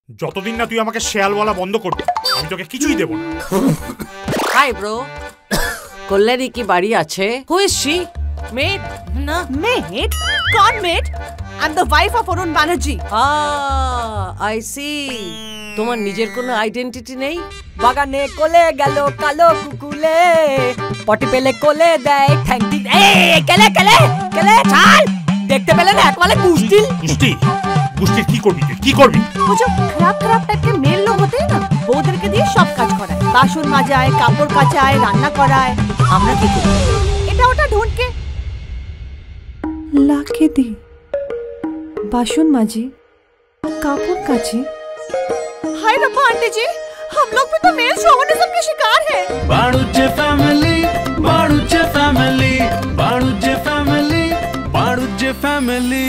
যতদিন না তুই আমাকে শেয়াল বলা বন্ধ করবি আমি তোকে কিছুই দেব না। হাই ব্রো, কল্যাণী কি বাড়ি আছে? Who is she? মেড? না মেড? কোন maid? I am the wife of Arun Banerjee. I see. তোমার নিজের কোনো আইডেন্টিটি নেই? বাগানে কোলে গেল কালো কুকুলে, পটি পেলে কোলে দেয় ঠ্যাংটি। এই কেলে কেলে কেলে ছাল, দেখতে পেলে না একবারে গুষ্টি। গুষ্টি? গুষ্টির কি করবি তুই? কি করবি? वो जो खराब खराब टाइप के मेल लोग होते हैं ना, বউদেরকে দিয়ে সব কাজ করায়, বাসন মাজায়, কাপড় কাচায়, রান্না করায়। আমরা কি করি? এটা ওটা ঢুঁড়কে লাকে দি, বাসন মাজি, কাপড় কাচি। हाय रब्बा आंटी जी, हम लोग भी तो मेल शोविनिज्म के शिकार हैं। बाड़ूचे फैमिली, बाड़ूचे फैमिली, बाड़ूचे फैमिली, बाड़ूचे फैमिली।